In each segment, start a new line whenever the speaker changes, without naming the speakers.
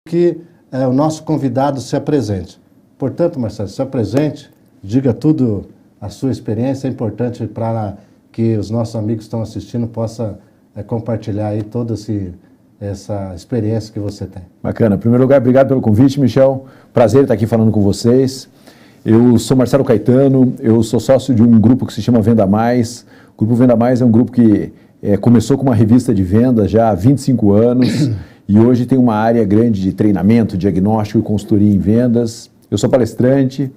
que o nosso convidado se apresente. Portanto, Marcelo, se apresente, diga tudo a sua experiência, é importante para que os nossos amigos que estão assistindo possam compartilhar aí toda essa experiência que você tem.
Bacana. Em primeiro lugar, obrigado pelo convite, Michel. Prazer estar aqui falando com vocês. Eu sou Marcelo Caetano, eu sou sócio de um grupo que se chama Venda Mais. O Grupo Venda Mais é um grupo que começou com uma revista de vendas já há 25 anos e hoje tem uma área grande de treinamento, diagnóstico e consultoria em vendas. Eu sou palestrante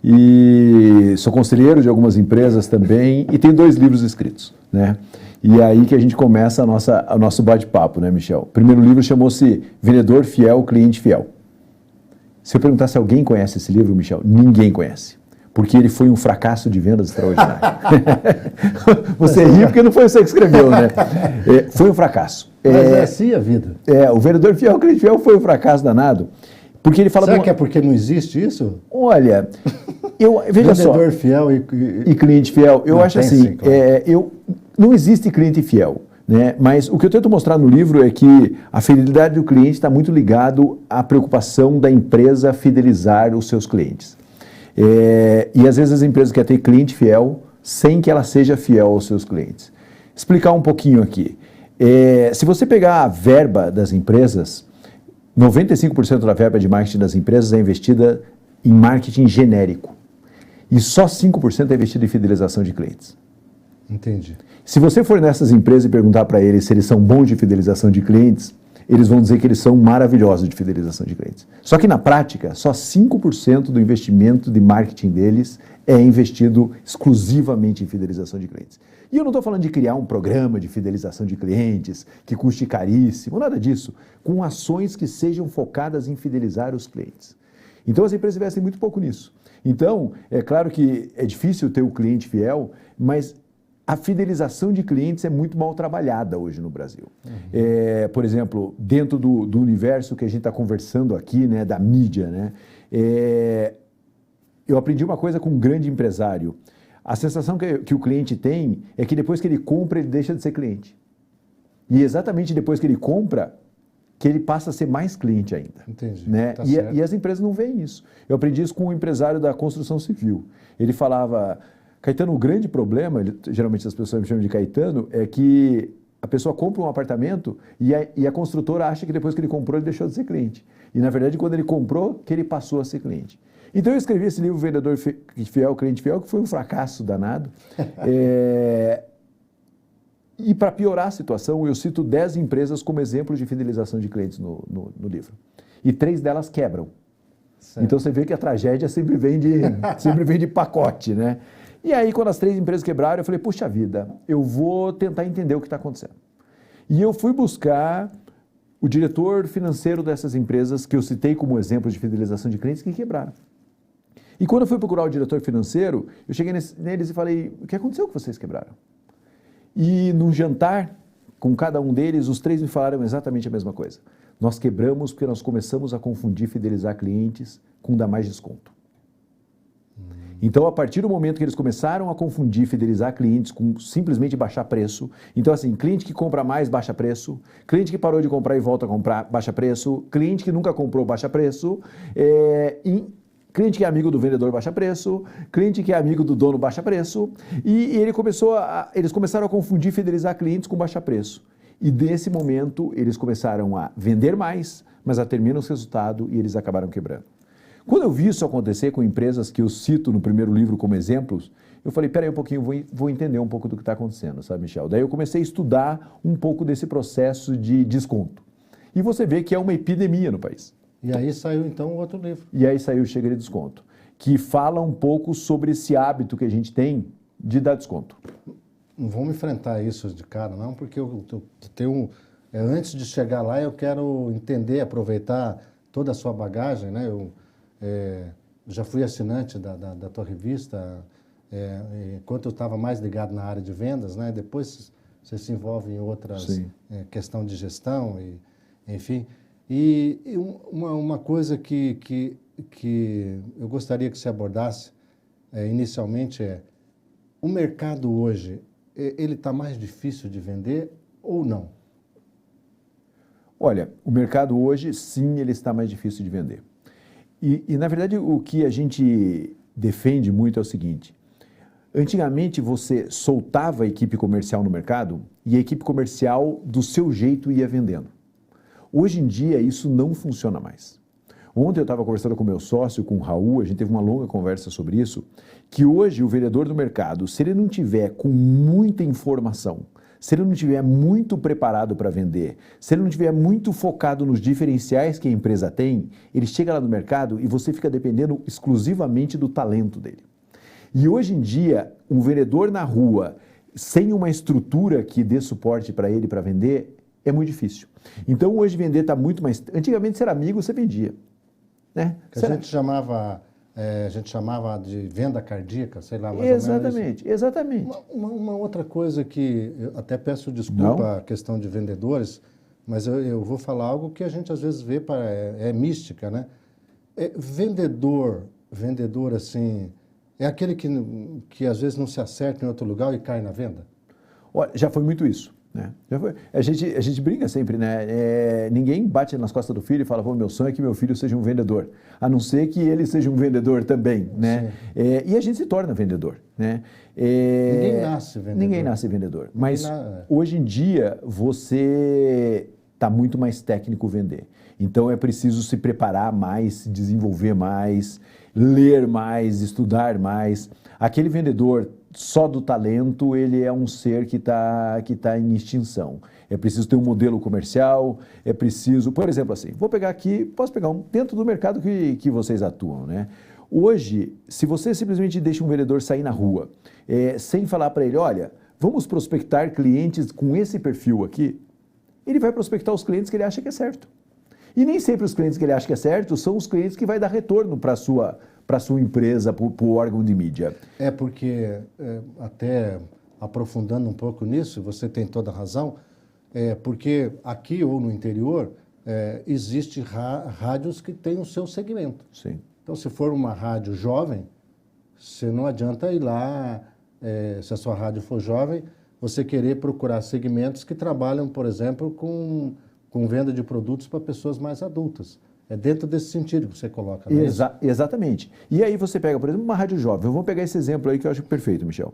e sou conselheiro de algumas empresas também e tenho 2 livros escritos, né? E é aí que a gente começa o nosso bate-papo, né, Michel? O primeiro livro chamou-se Vendedor Fiel, Cliente Fiel. Se eu perguntar se alguém conhece esse livro, Michel, ninguém conhece. Porque ele foi um fracasso de vendas extraordinário. Você ri porque não foi você que escreveu, né? Foi um fracasso.
Mas é assim a vida.
O Vendedor Fiel, Cliente Fiel foi um fracasso danado. Porque ele fala...
Será que é porque não existe isso?
Olha, veja só...
Vendedor fiel
e cliente fiel. Eu acho assim, claro. Não existe cliente fiel, né? Mas o que eu tento mostrar no livro é que a fidelidade do cliente está muito ligado à preocupação da empresa fidelizar os seus clientes. E às vezes as empresas querem ter cliente fiel sem que ela seja fiel aos seus clientes. Explicar um pouquinho aqui. Se você pegar a verba das empresas, 95% da verba de marketing das empresas é investida em marketing genérico. E só 5% é investido em fidelização de clientes.
Entendi.
Se você for nessas empresas e perguntar para eles se eles são bons de fidelização de clientes, eles vão dizer que eles são maravilhosos de fidelização de clientes. Só que na prática, só 5% do investimento de marketing deles é investido exclusivamente em fidelização de clientes. E eu não estou falando de criar um programa de fidelização de clientes que custe caríssimo, nada disso, com ações que sejam focadas em fidelizar os clientes. Então as empresas investem muito pouco nisso. Então, é claro que é difícil ter o cliente fiel, mas a fidelização de clientes é muito mal trabalhada hoje no Brasil. Por exemplo, dentro do universo que a gente está conversando aqui, né, da mídia, né, eu aprendi uma coisa com um grande empresário. A sensação que o cliente tem é que depois que ele compra, ele deixa de ser cliente. E exatamente depois que ele compra, que ele passa a ser mais cliente ainda.
Entendi.
Né?
Tá
E as empresas não veem isso. Eu aprendi isso com um empresário da construção civil. Ele falava... Caetano, o grande problema, geralmente as pessoas me chamam de Caetano, é que a pessoa compra um apartamento e a construtora acha que depois que ele comprou, ele deixou de ser cliente. E, na verdade, quando ele comprou, que ele passou a ser cliente. Então, eu escrevi esse livro, Vendedor Fiel, Cliente Fiel, que foi um fracasso danado. E, para piorar a situação, eu cito 10 empresas como exemplos de fidelização de clientes no livro. E 3 delas quebram. Certo. Então, você vê que a tragédia sempre vem de pacote, né? E aí, quando as 3 empresas quebraram, eu falei, puxa vida, eu vou tentar entender o que está acontecendo. E eu fui buscar o diretor financeiro dessas empresas, que eu citei como exemplo de fidelização de clientes, que quebraram. E quando eu fui procurar o diretor financeiro, eu cheguei neles e falei, o que aconteceu que vocês quebraram? E num jantar com cada um deles, os 3 me falaram exatamente a mesma coisa. Nós quebramos porque nós começamos a confundir fidelizar clientes com dar mais desconto. Então, a partir do momento que eles começaram a confundir fidelizar clientes com simplesmente baixar preço, então assim, cliente que compra mais, baixa preço, cliente que parou de comprar e volta a comprar, baixa preço, cliente que nunca comprou, baixa preço, e cliente que é amigo do vendedor, baixa preço, cliente que é amigo do dono, baixa preço, e eles começaram a confundir fidelizar clientes com baixa preço. E nesse momento, eles começaram a vender mais, mas a ter menos resultado e eles acabaram quebrando. Quando eu vi isso acontecer com empresas que eu cito no primeiro livro como exemplos, eu falei, peraí um pouquinho, vou entender um pouco do que está acontecendo, sabe, Michel? Daí eu comecei a estudar um pouco desse processo de desconto. E você vê que é uma epidemia no país.
E aí saiu, então, outro livro.
E aí saiu Chega de Desconto, que fala um pouco sobre esse hábito que a gente tem de dar desconto.
Não vamos enfrentar isso de cara, não, porque eu tenho... antes de chegar lá, eu quero entender, aproveitar toda a sua bagagem, né? Eu já fui assinante da tua revista, enquanto eu estava mais ligado na área de vendas, né? Depois você se envolve em outras questão de gestão, enfim. E uma coisa que eu gostaria que você abordasse inicialmente o mercado hoje, ele está mais difícil de vender ou não?
Olha, o mercado hoje, sim, ele está mais difícil de vender. Na verdade, o que a gente defende muito é o seguinte: antigamente você soltava a equipe comercial no mercado e a equipe comercial, do seu jeito, ia vendendo. Hoje em dia, isso não funciona mais. Ontem eu estava conversando com meu sócio, com o Raul, a gente teve uma longa conversa sobre isso, que hoje o vendedor do mercado, se ele não tiver com muita informação, se ele não tiver muito preparado para vender, se ele não tiver muito focado nos diferenciais que a empresa tem, ele chega lá no mercado e você fica dependendo exclusivamente do talento dele. E hoje em dia, um vendedor na rua, sem uma estrutura que dê suporte para ele para vender, é muito difícil. Então hoje vender está muito mais... Antigamente, ser amigo, você vendia. Né?
Que a gente chamava de venda cardíaca, sei lá, mais
exatamente,
ou menos.
Exatamente.
Uma outra coisa que eu até peço desculpa a questão de vendedores, mas eu vou falar algo que a gente às vezes vê, é mística, né? Vendedor assim, é aquele que às vezes não se acerta em outro lugar e cai na venda?
Olha, já foi muito isso. Né? A gente brinca sempre, né? Ninguém bate nas costas do filho e fala, pô, meu sonho é que meu filho seja um vendedor, a não ser que ele seja um vendedor também, né? E a gente se torna vendedor, né?
Ninguém nasce vendedor.
Ninguém nasce vendedor, mas hoje em dia você está muito mais técnico vender. Então é preciso se preparar mais, se desenvolver mais, ler mais, estudar mais. Aquele vendedor só do talento, ele é um ser que tá em extinção. É preciso ter um modelo comercial, é preciso... Por exemplo, assim, vou pegar aqui, posso pegar um dentro do mercado que vocês atuam, né? Hoje, se você simplesmente deixa um vendedor sair na rua, sem falar para ele, olha, vamos prospectar clientes com esse perfil aqui, ele vai prospectar os clientes que ele acha que é certo. E nem sempre os clientes que ele acha que é certo são os clientes que vai dar retorno para a sua empresa, para o órgão de mídia.
Porque, até aprofundando um pouco nisso, você tem toda a razão, porque aqui ou no interior existe rádios que têm o seu segmento.
Sim.
Então, se for uma rádio jovem, você não adianta ir lá, se a sua rádio for jovem, você querer procurar segmentos que trabalham, por exemplo, com venda de produtos para pessoas mais adultas. É dentro desse sentido que você coloca, não é isso?
Exatamente. E aí você pega, por exemplo, uma rádio jovem. Eu vou pegar esse exemplo aí que eu acho perfeito, Michel.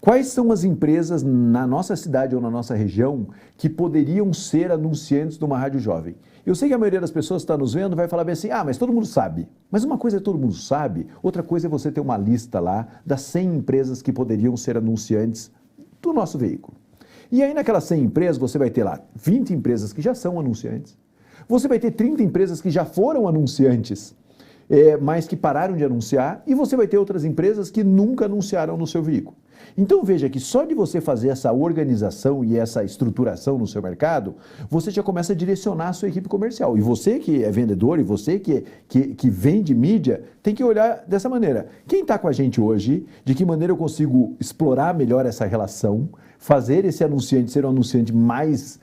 Quais são as empresas na nossa cidade ou na nossa região que poderiam ser anunciantes de uma rádio jovem? Eu sei que a maioria das pessoas que está nos vendo vai falar bem assim, mas todo mundo sabe. Mas uma coisa é todo mundo sabe, outra coisa é você ter uma lista lá das 100 empresas que poderiam ser anunciantes do nosso veículo. E aí naquelas 100 empresas você vai ter lá 20 empresas que já são anunciantes, você vai ter 30 empresas que já foram anunciantes, mas que pararam de anunciar, e você vai ter outras empresas que nunca anunciaram no seu veículo. Então veja que só de você fazer essa organização e essa estruturação no seu mercado, você já começa a direcionar a sua equipe comercial. E você que é vendedor e você que vende mídia, tem que olhar dessa maneira. Quem está com a gente hoje, de que maneira eu consigo explorar melhor essa relação, fazer esse anunciante ser um anunciante mais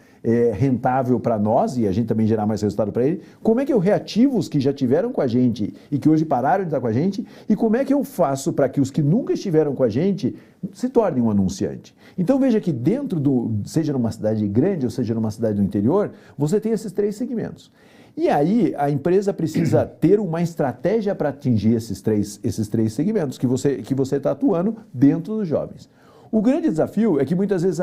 rentável para nós e a gente também gerar mais resultado para ele? Como é que eu reativo os que já tiveram com a gente e que hoje pararam de estar com a gente? E como é que eu faço para que os que nunca estiveram com a gente se tornem um anunciante? Então veja que dentro seja numa cidade grande ou seja numa cidade do interior, você tem esses 3 segmentos. E aí a empresa precisa ter uma estratégia para atingir esses três segmentos que você está atuando dentro dos jovens. O grande desafio é que muitas vezes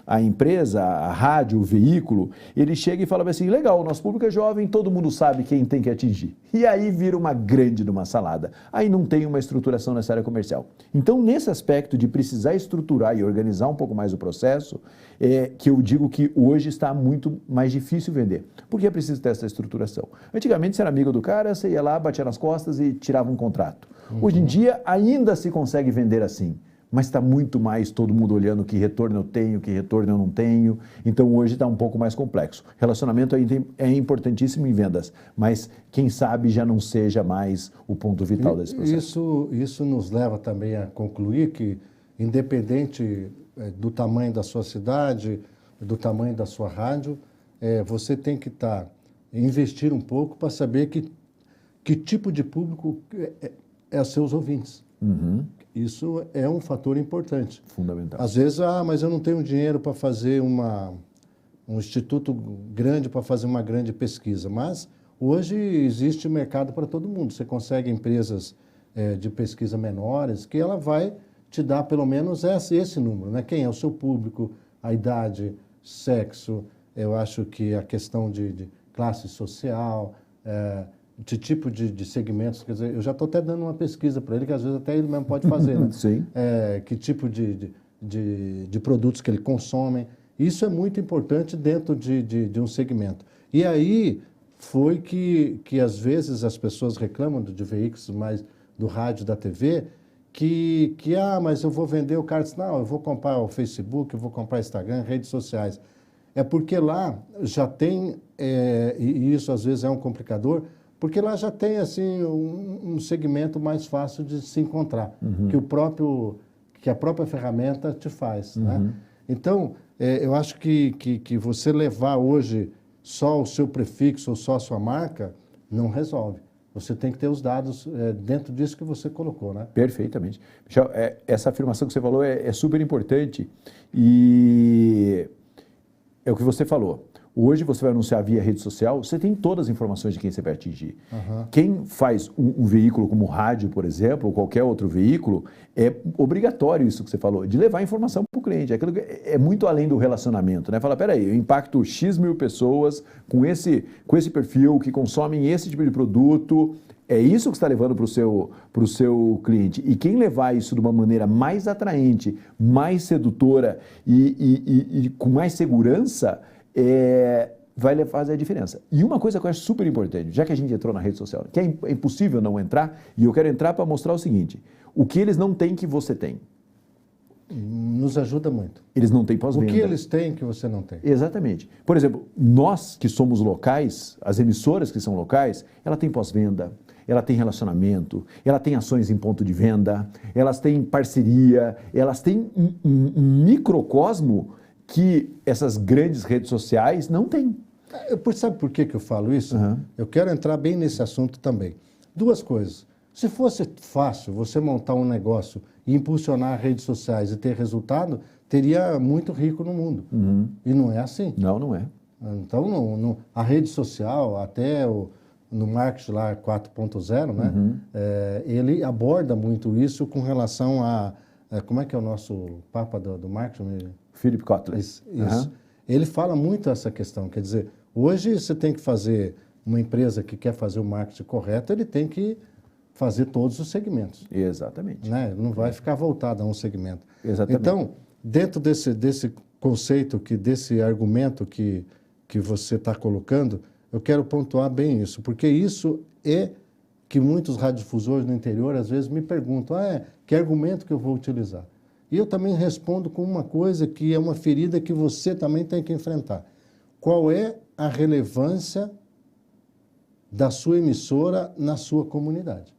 a empresa, a rádio, o veículo, ele chega e fala assim, legal, o nosso público é jovem, todo mundo sabe quem tem que atingir. E aí vira uma grande de uma salada. Aí não tem uma estruturação nessa área comercial. Então, nesse aspecto de precisar estruturar e organizar um pouco mais o processo, que eu digo que hoje está muito mais difícil vender. Porque é preciso ter essa estruturação. Antigamente, você era amigo do cara, você ia lá, batia nas costas e tirava um contrato. Hoje em dia, ainda se consegue vender assim. Mas está muito mais todo mundo olhando que retorno eu tenho, que retorno eu não tenho. Então, hoje está um pouco mais complexo. Relacionamento ainda é importantíssimo em vendas, mas quem sabe já não seja mais o ponto vital desse processo.
Isso nos leva também a concluir que, independente do tamanho da sua cidade, do tamanho da sua rádio, você tem que investir um pouco para saber que tipo de público é os seus ouvintes.
Uhum.
Isso é um fator importante.
Fundamental.
Às vezes, mas eu não tenho dinheiro para fazer uma um instituto grande para fazer uma grande pesquisa, mas hoje existe mercado para todo mundo. Você consegue empresas de pesquisa menores que ela vai te dar pelo menos esse número, né? Quem é o seu público, a idade, sexo, eu acho que a questão de classe social, de tipo de segmentos, quer dizer, eu já estou até dando uma pesquisa para ele, que às vezes até ele mesmo pode fazer, né?
Sim.
Que tipo de produtos que ele consome. Isso é muito importante dentro de um segmento. E aí foi que às vezes as pessoas reclamam de veículos mais do rádio, da TV, mas eu vou vender o cara. Não, eu vou comprar o Facebook, eu vou comprar o Instagram, redes sociais. É porque lá já tem, e isso às vezes é um complicador, porque lá já tem assim um segmento mais fácil de se encontrar, que a própria ferramenta te faz, né? Então, eu acho que você levar hoje só o seu prefixo ou só a sua marca não resolve. Você tem que ter os dados dentro disso que você colocou, né?
Perfeitamente. Michel, essa afirmação que você falou é super importante e é o que você falou. Hoje você vai anunciar via rede social, você tem todas as informações de quem você vai atingir. Quem faz um veículo como rádio, por exemplo, ou qualquer outro veículo, é obrigatório isso que você falou, de levar informação para o cliente. Aquilo que é muito além do relacionamento, né? Fala, peraí, eu impacto X mil pessoas com esse perfil, que consomem esse tipo de produto. É isso que você está levando para o seu cliente. E quem levar isso de uma maneira mais atraente, mais sedutora e com mais segurança, vai fazer a diferença. E uma coisa que eu acho super importante, já que a gente entrou na rede social, que é impossível não entrar, e eu quero entrar para mostrar o seguinte, o que eles não têm que você tem.
Nos ajuda muito.
Eles não têm pós-venda.
O que eles têm que você não tem.
Exatamente. Por exemplo, nós que somos locais, as emissoras que são locais, ela tem pós-venda, ela tem relacionamento, ela tem ações em ponto de venda, elas têm parceria, elas têm um microcosmo que essas grandes redes sociais não têm.
Sabe por que eu falo isso? Eu quero entrar bem nesse assunto também. Duas coisas. Se fosse fácil você montar um negócio e impulsionar redes sociais e ter resultado, teria muito rico no mundo. E não é assim.
Não é.
Então, a rede social, até no marketing lá 4.0, né? Ele aborda muito isso com relação a... como é que é o nosso papa do marketing?
Philip Kotler.
Isso. Ele fala muito essa questão. Quer dizer, hoje você tem que fazer, uma empresa que quer fazer o marketing correto, ele tem que fazer todos os segmentos.
Exatamente.
Né? Não vai ficar voltado a um segmento.
Exatamente.
Então, dentro desse conceito, desse argumento que você está colocando, eu quero pontuar bem isso, porque isso é que muitos radiodifusores no interior às vezes me perguntam, que argumento que eu vou utilizar? E eu também respondo com uma coisa que é uma ferida que você também tem que enfrentar. Qual é a relevância da sua emissora na sua comunidade?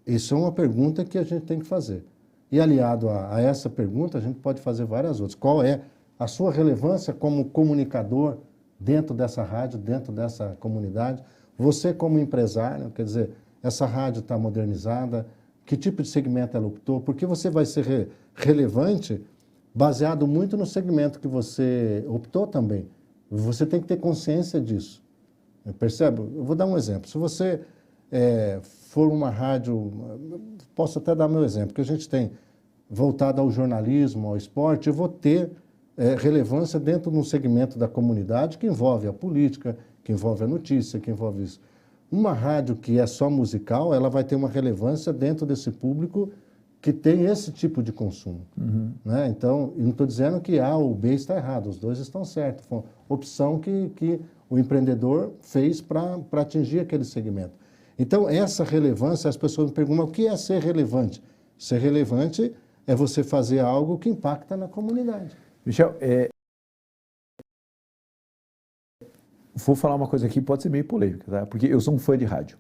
Isso é uma pergunta que a gente tem que fazer. E aliado a essa pergunta, a gente pode fazer várias outras. Qual é a sua relevância como comunicador dentro dessa rádio, dentro dessa comunidade? Você como empresário, quer dizer, essa rádio está modernizada, que tipo de segmento ela optou? Porque você vai ser relevante baseado muito no segmento que você optou também. Você tem que ter consciência disso. Percebe? Eu vou dar um exemplo. Se você for uma rádio, posso até dar meu exemplo, que a gente tem voltado ao jornalismo, ao esporte, eu vou ter relevância dentro de um segmento da comunidade que envolve a política, que envolve a notícia, que envolve isso. Uma rádio que é só musical, ela vai ter uma relevância dentro desse público que tem esse tipo de consumo. Né? Então, eu não estou dizendo que A ou B está errado, os dois estão certos. Foi uma opção que o empreendedor fez para atingir aquele segmento. Então, essa relevância, as pessoas me perguntam, o que é ser relevante? Ser relevante é você fazer algo que impacta na comunidade.
Michel, vou falar uma coisa aqui, pode ser meio polêmica, tá? Porque eu sou um fã de rádio.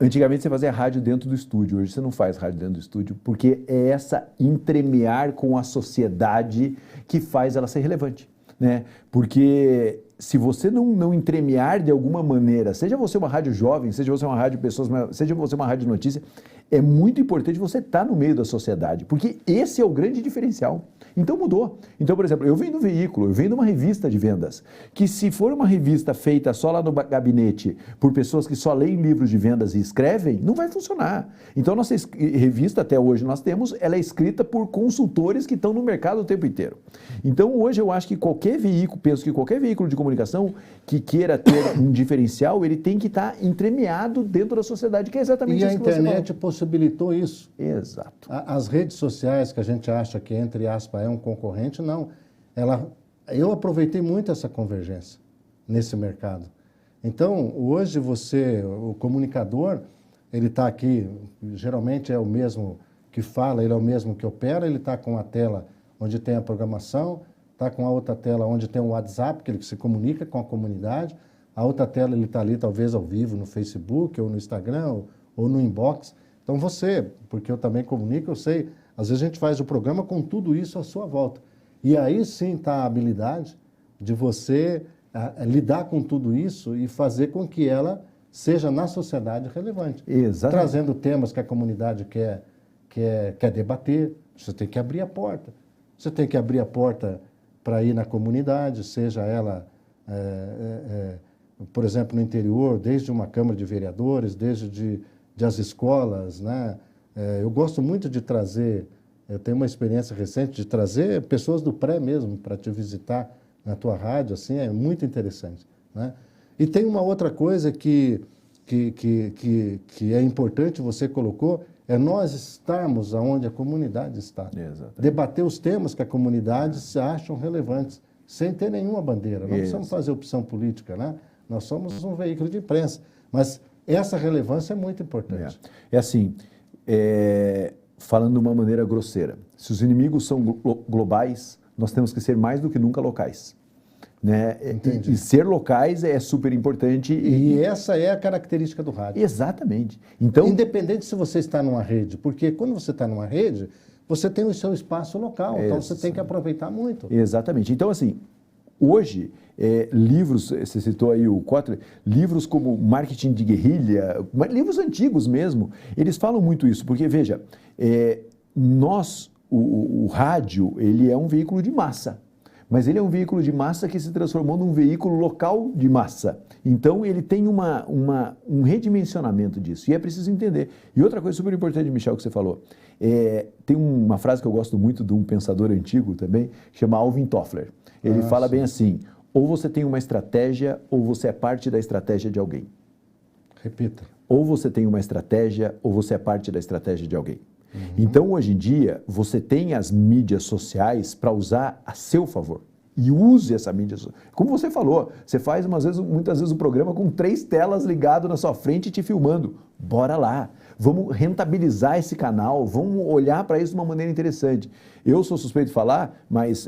Antigamente você fazia rádio dentro do estúdio, hoje você não faz rádio dentro do estúdio, porque é essa entremear com a sociedade que faz ela ser relevante, né? Porque se você não entremear de alguma maneira, seja você uma rádio jovem, seja você uma rádio pessoas, seja você uma rádio notícia, é muito importante você estar no meio da sociedade, porque esse é o grande diferencial. Então mudou. Então, por exemplo, eu vendo veículo, eu vendo uma revista de vendas, que se for uma revista feita só lá no gabinete por pessoas que só leem livros de vendas e escrevem, não vai funcionar. Então, nossa revista, até hoje nós temos, ela é escrita por consultores que estão no mercado o tempo inteiro. Então, hoje eu acho que qualquer veículo, penso que qualquer veículo de comunicação que queira ter um diferencial, ele tem que estar entremeado dentro da sociedade, que é exatamente isso que você falou.
E a internet possibilitou isso.
Exato.
As redes sociais, que a gente acha que, entre aspas, é um concorrente, não. Eu aproveitei muito essa convergência nesse mercado. Então, hoje o comunicador, ele está aqui, geralmente é o mesmo que fala, ele é o mesmo que opera, ele está com a tela onde tem a programação, está com a outra tela onde tem o WhatsApp, que ele se comunica com a comunidade, a outra tela ele está ali talvez ao vivo no Facebook, ou no Instagram, ou no inbox. Então porque eu também comunico, eu sei, às vezes a gente faz o programa com tudo isso à sua volta. E aí sim está a habilidade de você lidar com tudo isso e fazer com que ela seja na sociedade relevante.
Exatamente.
Trazendo temas que a comunidade quer debater, você tem que abrir a porta. Você tem que abrir a porta para ir na comunidade, seja ela, por exemplo, no interior, desde uma Câmara de Vereadores, desde as escolas, né? Eu gosto muito de trazer, eu tenho uma experiência recente de trazer pessoas do pré mesmo para te visitar na tua rádio, assim, é muito interessante, né? E tem uma outra coisa que é importante, você colocou, é nós estarmos onde a comunidade está.
Exatamente.
Debater os temas que a comunidade se acham relevantes, sem ter nenhuma bandeira. Não precisamos fazer opção política, né? Nós somos um veículo de imprensa, mas essa relevância é muito importante.
É assim, falando de uma maneira grosseira, se os inimigos são globais, nós temos que ser mais do que nunca locais. Né? E ser locais é super importante.
E essa é a característica do rádio.
Exatamente. Então,
independente se você está numa rede, porque quando você está numa rede, você tem o seu espaço local, então você tem que aproveitar muito.
Exatamente. Então, assim, hoje, livros, você citou aí o Kotler, livros como Marketing de Guerrilha, livros antigos mesmo, eles falam muito isso, porque, veja, o rádio, ele é um veículo de massa. Mas ele é um veículo de massa que se transformou num veículo local de massa. Então, ele tem um redimensionamento disso, e é preciso entender. E outra coisa super importante, Michel, que você falou, tem uma frase que eu gosto muito de um pensador antigo também, que chama Alvin Toffler. Ele fala bem assim, ou você tem uma estratégia, ou você é parte da estratégia de alguém.
Repita.
Ou você tem uma estratégia, ou você é parte da estratégia de alguém. Então, hoje em dia, você tem as mídias sociais para usar a seu favor. E use essa mídia social. Como você falou, você faz muitas vezes o programa com 3 telas ligadas na sua frente e te filmando. Bora lá. Vamos rentabilizar esse canal, vamos olhar para isso de uma maneira interessante. Eu sou suspeito de falar, mas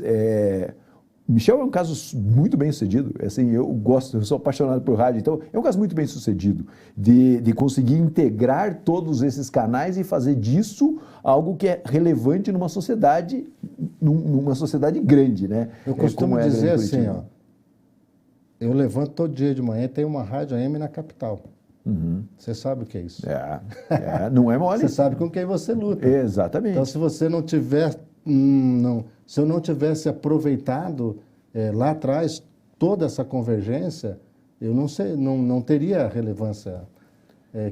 Michel é um caso muito bem sucedido. Assim, eu sou apaixonado por rádio, então é um caso muito bem sucedido de conseguir integrar todos esses canais e fazer disso algo que é relevante numa sociedade grande, né?
Eu costumo dizer assim, ó, eu levanto todo dia de manhã e tenho uma rádio AM na capital. Você sabe o que é isso?
Não é mole.
Você sabe com quem você luta.
Exatamente.
Então, se você não tiver, se eu não tivesse aproveitado lá atrás toda essa convergência, eu não teria a relevância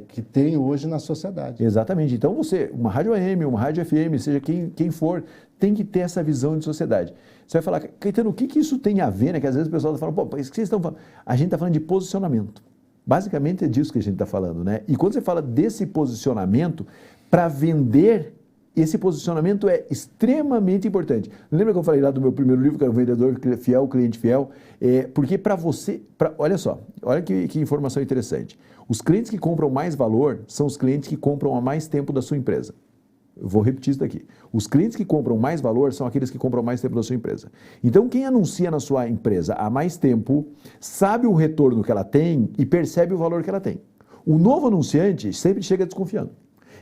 que tem hoje na sociedade.
Exatamente. Então, uma rádio AM, uma rádio FM, seja quem for, tem que ter essa visão de sociedade. Você vai falar, Caetano, o que isso tem a ver, né? Que às vezes o pessoal está falando, pô, isso que vocês estão falando? A gente está falando de posicionamento. Basicamente é disso que a gente está falando, né? E quando você fala desse posicionamento, para vender, esse posicionamento é extremamente importante. Lembra que eu falei lá do meu primeiro livro, que era o Vendedor Fiel, Cliente Fiel? Porque para você... olha só, olha que informação interessante. Os clientes que compram mais valor são os clientes que compram há mais tempo da sua empresa. Eu vou repetir isso daqui. Os clientes que compram mais valor são aqueles que compram mais tempo da sua empresa. Então, quem anuncia na sua empresa há mais tempo, sabe o retorno que ela tem e percebe o valor que ela tem. O novo anunciante sempre chega desconfiando.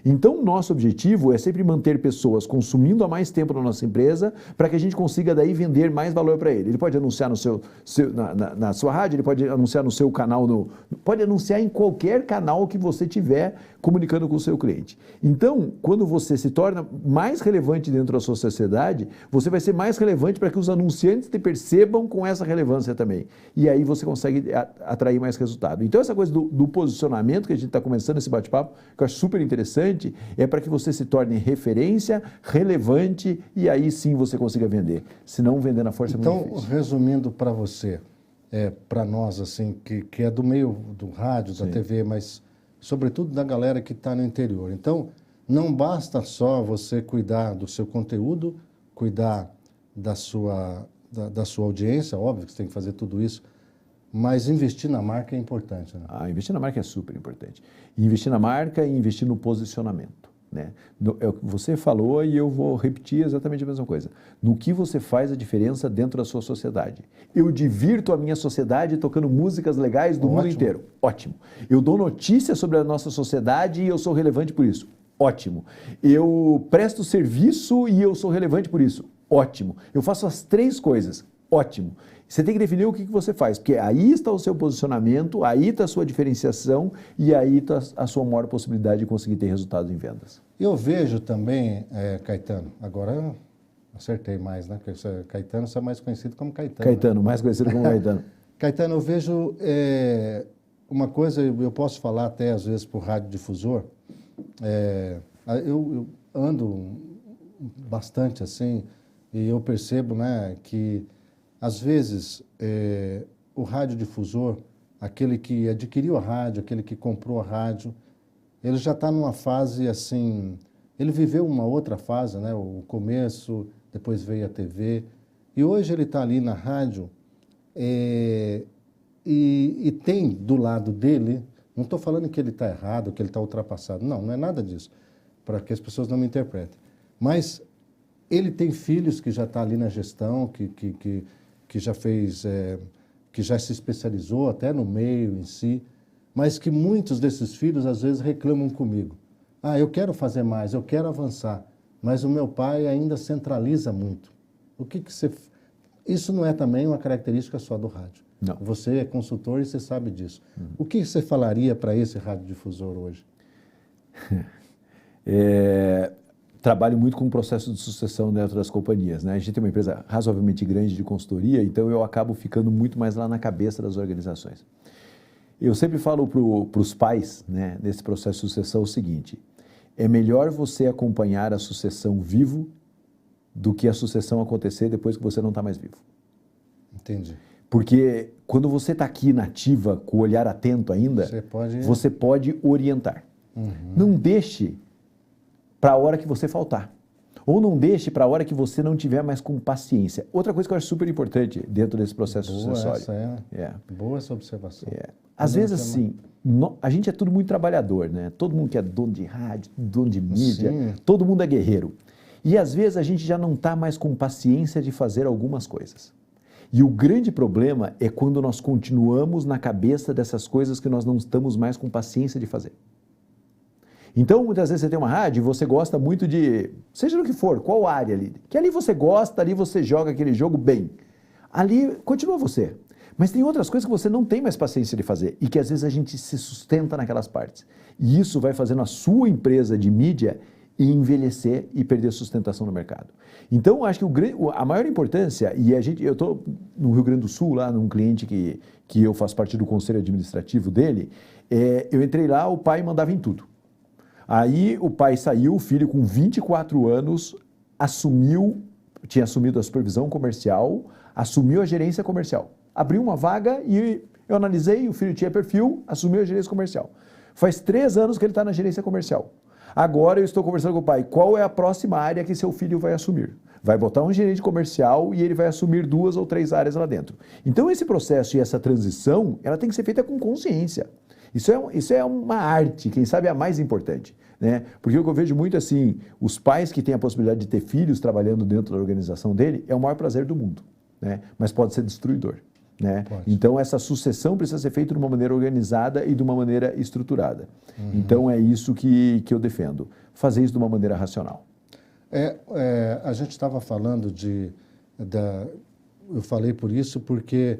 Então, o nosso objetivo é sempre manter pessoas consumindo há mais tempo na nossa empresa para que a gente consiga daí vender mais valor para ele. Ele pode anunciar na sua rádio, ele pode anunciar no seu canal, pode anunciar em qualquer canal que você tiver comunicando com o seu cliente. Então, quando você se torna mais relevante dentro da sua sociedade, você vai ser mais relevante para que os anunciantes te percebam com essa relevância também. E aí você consegue atrair mais resultado. Então, essa coisa do posicionamento que a gente está começando esse bate-papo, que eu acho super interessante, é para que você se torne referência, relevante, e aí sim você consiga vender. Se não, vender na força é muito difícil.
Então, resumindo para você, para nós, assim, que é do meio do rádio, da TV, mas sobretudo da galera que está no interior. Então, não basta só você cuidar do seu conteúdo, cuidar da sua audiência, óbvio que você tem que fazer tudo isso, mas investir na marca é importante, né?
Investir na marca é super importante. Investir na marca e investir no posicionamento, né? É o que você falou e eu vou repetir exatamente a mesma coisa. No que você faz a diferença dentro da sua sociedade. Eu divirto a minha sociedade tocando músicas legais do mundo inteiro. Ótimo. Eu dou notícias sobre a nossa sociedade e eu sou relevante por isso. Ótimo. Eu presto serviço e eu sou relevante por isso. Ótimo. Eu faço as 3 coisas. Ótimo. Você tem que definir o que você faz, porque aí está o seu posicionamento, aí está a sua diferenciação e aí está a sua maior possibilidade de conseguir ter resultados em vendas.
Eu vejo também, Caetano, agora eu acertei mais, né? Porque Caetano, você é mais conhecido como Caetano.
Caetano, mais conhecido como Caetano.
Caetano, eu vejo uma coisa, eu posso falar até às vezes por radiodifusor, eu ando bastante assim e eu percebo, né, que às vezes o radiodifusor, aquele que adquiriu a rádio, aquele que comprou a rádio, ele já está numa fase assim, ele viveu uma outra fase, né, o começo, depois veio a TV, e hoje ele está ali na rádio e tem do lado dele, não estou falando que ele está errado, que ele está ultrapassado, não é nada disso, para que as pessoas não me interpretem, mas ele tem filhos que já está ali na gestão, que já fez, que já se especializou até no meio em si, mas que muitos desses filhos às vezes reclamam comigo. Eu quero fazer mais, eu quero avançar, mas o meu pai ainda centraliza muito. Isso não é também uma característica só do rádio.
Não.
Você é consultor e você sabe disso. O que você falaria para esse radiodifusor hoje?
Trabalho muito com o processo de sucessão dentro das companhias, né? A gente tem uma empresa razoavelmente grande de consultoria, então eu acabo ficando muito mais lá na cabeça das organizações. Eu sempre falo para os pais, né, nesse processo de sucessão o seguinte: é melhor você acompanhar a sucessão vivo do que a sucessão acontecer depois que você não está mais vivo.
Entendi.
Porque quando você está aqui na ativa, com o olhar atento ainda, você pode orientar. Não deixe para a hora que você faltar. Ou não deixe para a hora que você não tiver mais com paciência. Outra coisa que eu acho super importante dentro desse processo sucessório.
Boa essa observação.
Às vezes, assim, a gente é tudo muito trabalhador, né? Todo mundo que é dono de rádio, dono de mídia, todo mundo é guerreiro. E às vezes a gente já não está mais com paciência de fazer algumas coisas. E o grande problema é quando nós continuamos na cabeça dessas coisas que nós não estamos mais com paciência de fazer. Então, muitas vezes você tem uma rádio e você gosta muito de, seja no que for, qual área ali, que ali você gosta, ali você joga aquele jogo bem. Ali continua você. Mas tem outras coisas que você não tem mais paciência de fazer e que às vezes a gente se sustenta naquelas partes. E isso vai fazendo a sua empresa de mídia envelhecer e perder sustentação no mercado. Então, acho que a maior importância, e eu estou no Rio Grande do Sul, lá num cliente que eu faço parte do conselho administrativo dele, eu entrei lá, o pai mandava em tudo. Aí o pai saiu, o filho com 24 anos, tinha assumido a supervisão comercial, assumiu a gerência comercial. Abriu uma vaga e eu analisei, o filho tinha perfil, assumiu a gerência comercial. Faz 3 anos que ele está na gerência comercial. Agora eu estou conversando com o pai, qual é a próxima área que seu filho vai assumir? Vai botar um gerente comercial e ele vai assumir 2 ou 3 áreas lá dentro. Então esse processo e essa transição, ela tem que ser feita com consciência. Isso é uma arte, quem sabe é a mais importante, né? Porque o que eu vejo muito assim, os pais que têm a possibilidade de ter filhos trabalhando dentro da organização dele, é o maior prazer do mundo, né? Mas pode ser destruidor. né?
Pode.
Então, essa sucessão precisa ser feita de uma maneira organizada e de uma maneira estruturada. Então, é isso que eu defendo. Fazer isso de uma maneira racional.
A gente estava falando eu falei por isso porque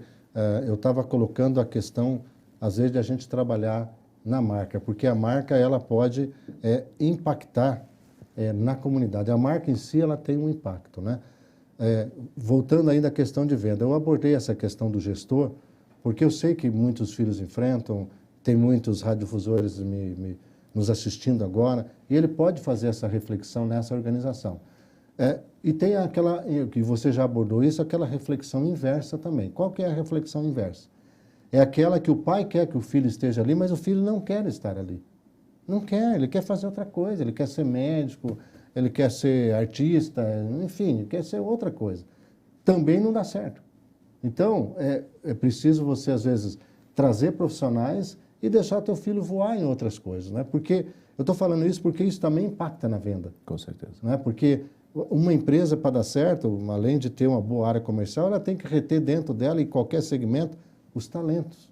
eu estava colocando a questão, às vezes, de a gente trabalhar na marca, porque a marca ela pode impactar na comunidade. A marca em si ela tem um impacto, né? Voltando ainda à questão de venda, eu abordei essa questão do gestor, porque eu sei que muitos filhos enfrentam, tem muitos radiodifusores nos assistindo agora, e ele pode fazer essa reflexão nessa organização. E tem aquela, que você já abordou isso, aquela reflexão inversa também. Qual que é a reflexão inversa? É aquela que o pai quer que o filho esteja ali, mas o filho não quer estar ali. Não quer, ele quer fazer outra coisa, ele quer ser médico, ele quer ser artista, enfim, ele quer ser outra coisa. Também não dá certo. Então, é preciso você, às vezes, trazer profissionais e deixar teu filho voar em outras coisas, né? Porque, eu estou falando isso porque isso também impacta na venda.
Com certeza.
Né? Porque uma empresa, para dar certo, além de ter uma boa área comercial, ela tem que reter dentro dela, em qualquer segmento, os talentos.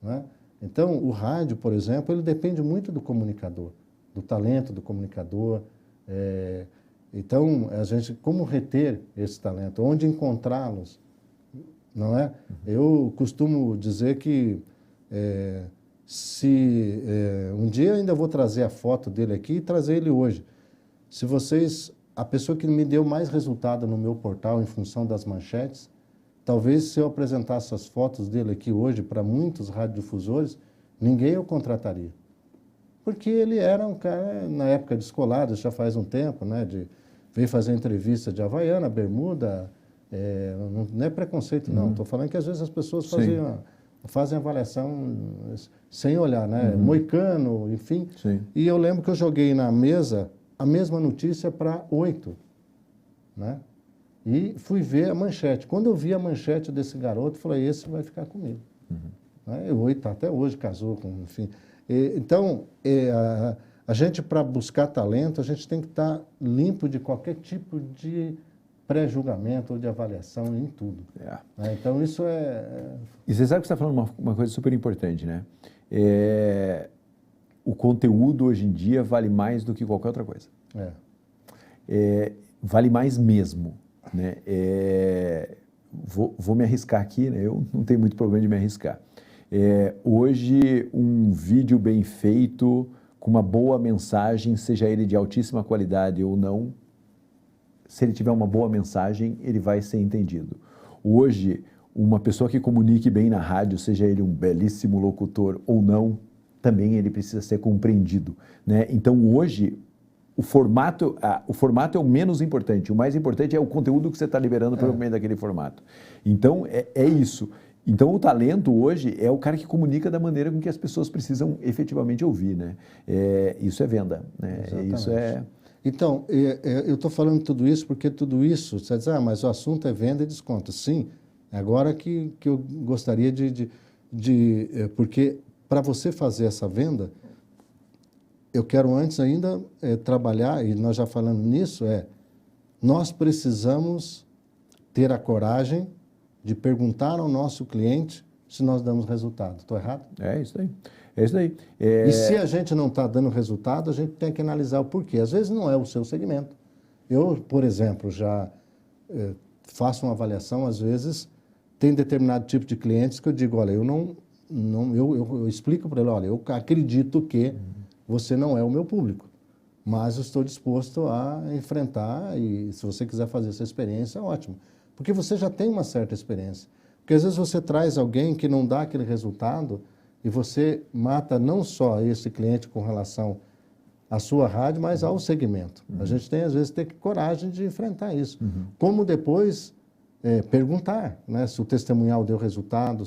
Né? Então, o rádio, por exemplo, ele depende muito do comunicador, do talento do comunicador. Então, a gente, como reter esse talento? Onde encontrá-los? Não é? Eu costumo dizer que um dia eu ainda vou trazer a foto dele aqui e trazer ele hoje. Se vocês, a pessoa que me deu mais resultado no meu portal em função das manchetes, talvez se eu apresentasse as fotos dele aqui hoje para muitos radiodifusores, ninguém o contrataria. Porque ele era um cara, na época de escolado, já faz um tempo, né, veio fazer entrevista de Havaiana, bermuda, não é preconceito não, estou falando que às vezes as pessoas fazem avaliação sem olhar, né, moicano, enfim.
Sim.
E eu lembro que eu joguei na mesa a mesma notícia para 8, né? E fui ver a manchete. Quando eu vi a manchete desse garoto, falei, esse vai ficar comigo. Né? O 8 até hoje casou, enfim. Então, a gente, para buscar talento, a gente tem que estar limpo de qualquer tipo de pré-julgamento ou de avaliação em tudo. Né? Então, isso
E você sabe que você está falando uma coisa super importante, né? O conteúdo, hoje em dia, vale mais do que qualquer outra coisa. Vale mais mesmo. Né? Vou me arriscar aqui, né? Eu não tenho muito problema de me arriscar. Hoje, um vídeo bem feito, com uma boa mensagem, seja ele de altíssima qualidade ou não, se ele tiver uma boa mensagem, ele vai ser entendido. Hoje, uma pessoa que comunique bem na rádio, seja ele um belíssimo locutor ou não, também ele precisa ser compreendido. Né? Então, hoje, o formato é o menos importante. O mais importante é o conteúdo que você está liberando pelo meio daquele formato. Então, é isso. Então, o talento hoje é o cara que comunica da maneira com que as pessoas precisam efetivamente ouvir, né? Isso é venda, né? Isso é...
Então, eu estou falando tudo isso porque tudo isso, você diz, mas o assunto é venda e desconto. Sim, agora que eu gostaria porque para você fazer essa venda, eu quero antes ainda trabalhar, e nós já falamos nisso, nós precisamos ter a coragem de perguntar ao nosso cliente se nós damos resultado. Estou errado?
É isso aí. É isso aí.
E se a gente não está dando resultado, a gente tem que analisar o porquê. Às vezes não é o seu segmento. Eu, por exemplo, já faço uma avaliação, às vezes, tem determinado tipo de clientes que eu digo, olha, eu explico para ele, olha, eu acredito que você não é o meu público, mas eu estou disposto a enfrentar e se você quiser fazer essa experiência, ótimo. Porque você já tem uma certa experiência. Porque às vezes você traz alguém que não dá aquele resultado e você mata não só esse cliente com relação à sua rádio, mas ao segmento. A gente tem, às vezes, ter coragem de enfrentar isso. Como depois perguntar, né, se o testemunhal deu resultado,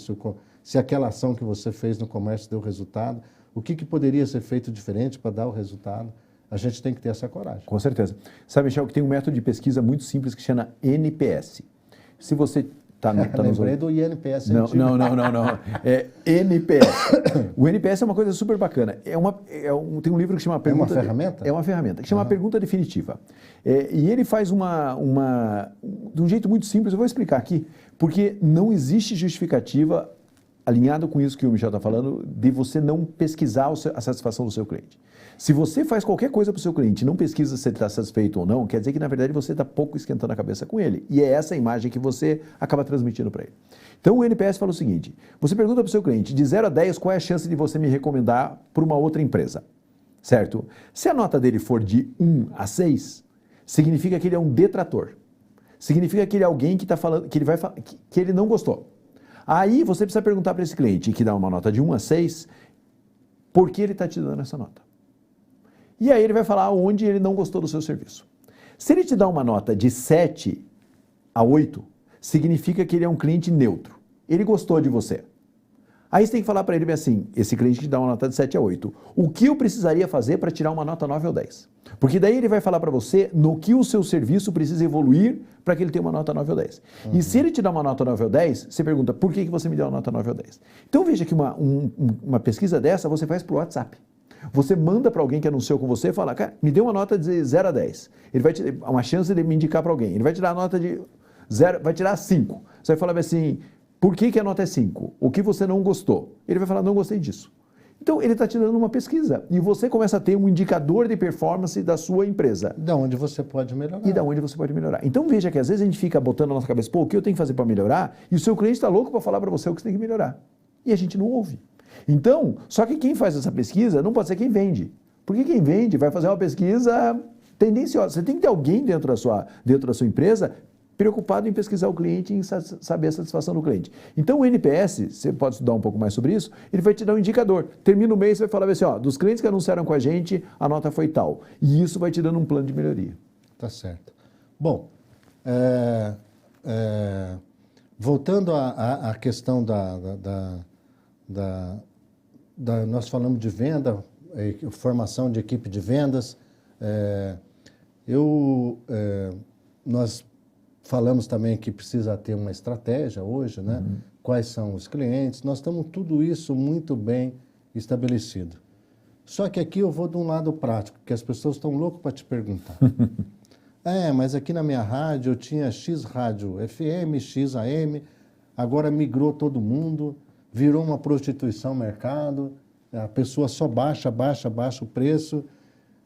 se aquela ação que você fez no comércio deu resultado, o que poderia ser feito diferente para dar o resultado. A gente tem que ter essa coragem.
Com certeza. Sabe, Michel, que tem um método de pesquisa muito simples que se chama NPS. Se você Tá
Lembrei do INPS
não,
antigo.
não. É NPS. O NPS é uma coisa super bacana. Tem um livro que chama Pergunta...
uma ferramenta?
É uma ferramenta, que chama Pergunta Definitiva. E ele faz de um jeito muito simples, eu vou explicar aqui, porque não existe justificativa, alinhado com isso que o Michel está falando, de você não pesquisar a satisfação do seu cliente. Se você faz qualquer coisa para o seu cliente e não pesquisa se ele está satisfeito ou não, quer dizer que, na verdade, você está pouco esquentando a cabeça com ele. E é essa a imagem que você acaba transmitindo para ele. Então, o NPS fala o seguinte, você pergunta para o seu cliente, de 0 a 10, qual é a chance de você me recomendar para uma outra empresa? Certo? Se a nota dele for de 1 a 6, significa que ele é um detrator. Significa que ele é alguém que está falando, que ele não gostou. Aí, você precisa perguntar para esse cliente, que dá uma nota de 1 a 6, por que ele está te dando essa nota? E aí ele vai falar onde ele não gostou do seu serviço. Se ele te dá uma nota de 7 a 8, significa que ele é um cliente neutro. Ele gostou de você. Aí você tem que falar para ele bem assim, esse cliente te dá uma nota de 7 a 8. O que eu precisaria fazer para tirar uma nota 9 ou 10? Porque daí ele vai falar para você no que o seu serviço precisa evoluir para que ele tenha uma nota 9 ou 10. E se ele te dá uma nota 9 ou 10, você pergunta, por que você me deu uma nota 9 ou 10? Então veja que uma pesquisa dessa você faz por WhatsApp. Você manda para alguém que anunciou com você e fala, cara, me dê uma nota de 0 a 10. Ele vai te dar uma chance de me indicar para alguém. Ele vai te dar a nota de 0, vai tirar 5. Você vai falar assim, por que a nota é 5? O que você não gostou? Ele vai falar, não gostei disso. Então, ele está te dando uma pesquisa. E você começa a ter um indicador de performance da sua empresa.
Da onde você pode melhorar.
E da onde você pode melhorar. Então, veja que às vezes a gente fica botando na nossa cabeça, pô, o que eu tenho que fazer para melhorar? E o seu cliente está louco para falar para você o que você tem que melhorar. E a gente não ouve. Então, só que quem faz essa pesquisa não pode ser quem vende. Porque quem vende vai fazer uma pesquisa tendenciosa. Você tem que ter alguém dentro da sua empresa preocupado em pesquisar o cliente e em saber a satisfação do cliente. Então, o NPS, você pode estudar um pouco mais sobre isso, ele vai te dar um indicador. Termina o mês, você vai falar assim, ó, dos clientes que anunciaram com a gente, a nota foi tal. E isso vai te dando um plano de melhoria.
Tá certo. Bom, voltando à questão nós falamos de venda, formação de equipe de vendas. Nós falamos também que precisa ter uma estratégia hoje, né? Quais são os clientes. Nós estamos tudo isso muito bem estabelecido. Só que aqui eu vou de um lado prático, que as pessoas estão loucas para te perguntar. Mas aqui na minha rádio eu tinha X rádio FM, X AM, agora migrou todo mundo, virou uma prostituição mercado, a pessoa só baixa o preço.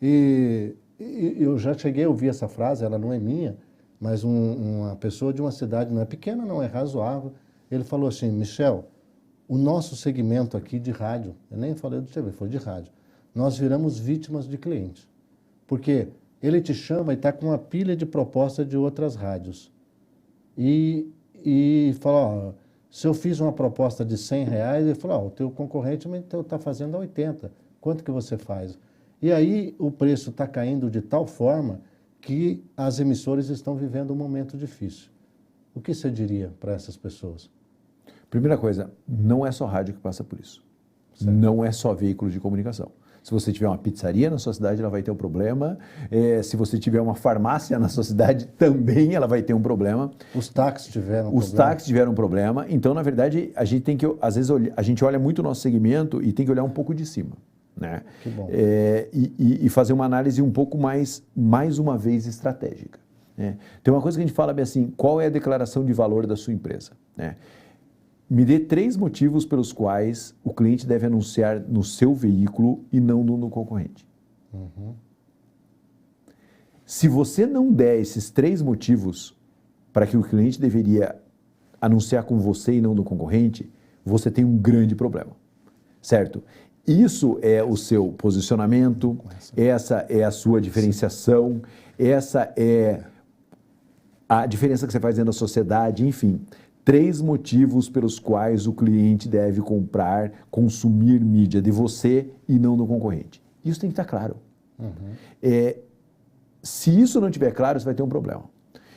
E eu já cheguei a ouvir essa frase, ela não é minha, mas uma pessoa de uma cidade, não é pequena, não é razoável, ele falou assim, Michel, o nosso segmento aqui de rádio, eu nem falei do TV, foi de rádio, nós viramos vítimas de cliente. Porque ele te chama e está com uma pilha de propostas de outras rádios. E fala, ó, se eu fiz uma proposta de R$100, ele falou, ó, o teu concorrente está fazendo a 80, quanto que você faz? E aí o preço está caindo de tal forma que as emissoras estão vivendo um momento difícil. O que você diria para essas pessoas?
Primeira coisa, não é só rádio que passa por isso. Certo. Não é só veículo de comunicação. Se você tiver uma pizzaria na sua cidade, ela vai ter um problema. Se você tiver uma farmácia na sua cidade, também ela vai ter um problema.
Os táxis tiveram um problema.
Os táxis tiveram um problema. Então, na verdade, a gente tem que, às vezes, a gente olha muito o nosso segmento e tem que olhar um pouco de cima. Né?
Que bom.
E fazer uma análise um pouco mais uma vez, estratégica. Né? Tem uma coisa que a gente fala bem assim, qual é a declaração de valor da sua empresa? Né? Me dê 3 motivos pelos quais o cliente deve anunciar no seu veículo e não no concorrente. Se você não der esses 3 motivos para que o cliente deveria anunciar com você e não no concorrente, você tem um grande problema, certo? Isso é o seu posicionamento, essa é a sua diferenciação, essa é a diferença que você faz dentro da sociedade, enfim. 3 motivos pelos quais o cliente deve comprar, consumir mídia de você e não do concorrente. Isso tem que estar claro. Se isso não estiver claro, você vai ter um problema.